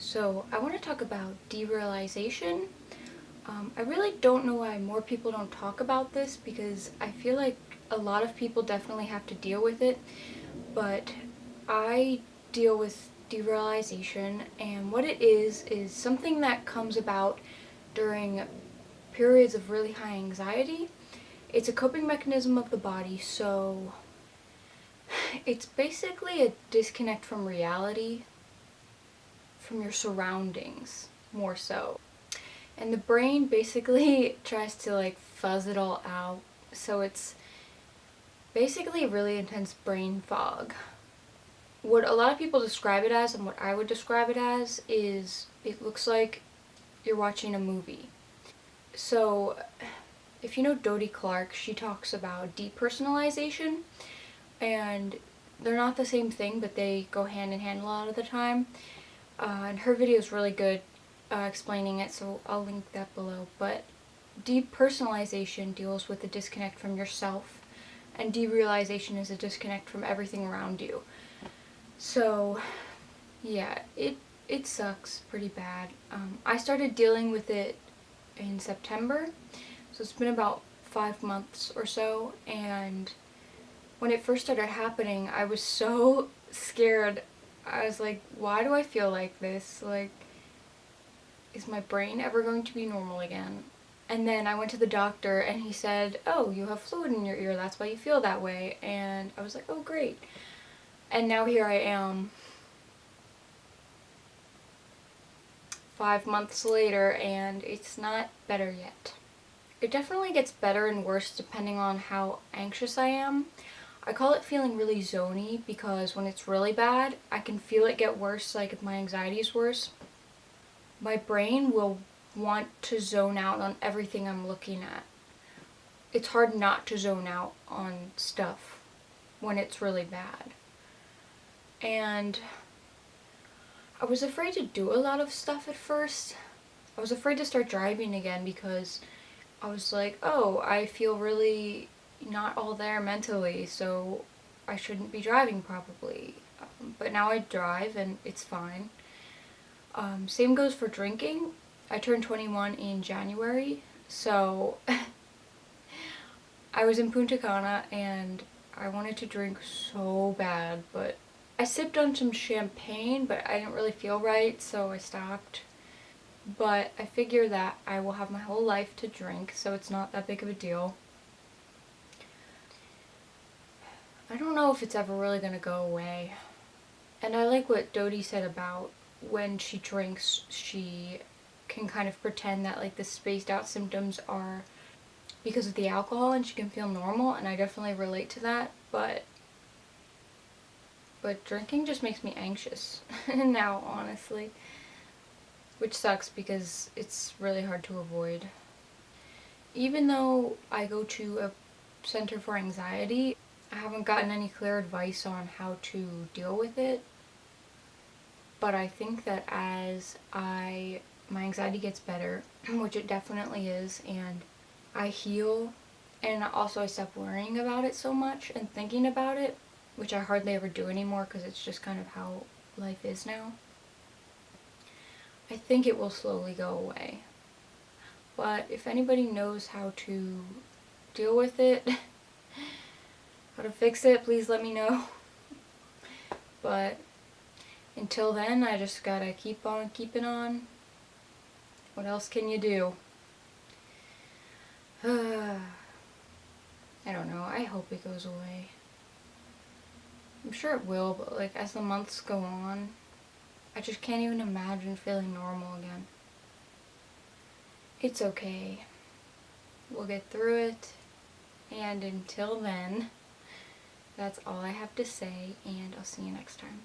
So I want to talk about derealization. I really don't know why more people don't talk about this because I feel like a lot of people definitely have to deal with it, but I deal with derealization, and what it is something that comes about during periods of really high anxiety. It's a coping mechanism of the body, so it's basically a disconnect from reality, from your surroundings, more so. And the brain basically tries to like fuzz it all out. So it's basically a really intense brain fog. What a lot of people describe it as, and what I would describe it as, is it looks like you're watching a movie. So if you know Dodie Clark, she talks about depersonalization, and they're not the same thing, but they go hand in hand a lot of the time. And her video is really good explaining it, so I'll link that below. But depersonalization deals with the disconnect from yourself, and derealization is a disconnect from everything around you. So, yeah, it sucks pretty bad. I started dealing with it in September, so it's been about 5 months or so, and when it first started happening, I was so scared. I was like, why do I feel like this? Like, is my brain ever going to be normal again? And then I went to the doctor and he said, oh, you have fluid in your ear, that's why you feel that way. And I was like, oh, great. And now here I am 5 months later, and it's not better yet. It definitely gets better and worse depending on how anxious I am. I call it feeling really zony because when it's really bad, I can feel it get worse, like if my anxiety is worse. My brain will want to zone out on everything I'm looking at. It's hard not to zone out on stuff when it's really bad. And I was afraid to do a lot of stuff at first. I was afraid to start driving again because I was like, oh, I feel really not all there mentally, so I shouldn't be driving probably. But now I drive and it's fine. Same goes for drinking. I turned 21 in January, so I was in Punta Cana and I wanted to drink so bad, but I sipped on some champagne, but I didn't really feel right, so I stopped. But I figure that I will have my whole life to drink, so it's not that big of a deal. I don't know if it's ever really gonna go away. And I like what Dodie said about when she drinks, she can kind of pretend that like the spaced out symptoms are because of the alcohol and she can feel normal, and I definitely relate to that, but drinking just makes me anxious now, honestly. Which sucks because it's really hard to avoid. Even though I go to a center for anxiety, I haven't gotten any clear advice on how to deal with it. But I think that as my anxiety gets better, which it definitely is, and I heal, and also I stop worrying about it so much and thinking about it, which I hardly ever do anymore because it's just kind of how life is now, I think it will slowly go away. But if anybody knows how to deal with it, how to fix it, please let me know. But until then, I just gotta keep on keeping on. What else can you do? I don't know. I hope it goes away. I'm sure it will, but like as the months go on, I just can't even imagine feeling normal again. It's okay. We'll get through it. And until then, that's all I have to say, and I'll see you next time.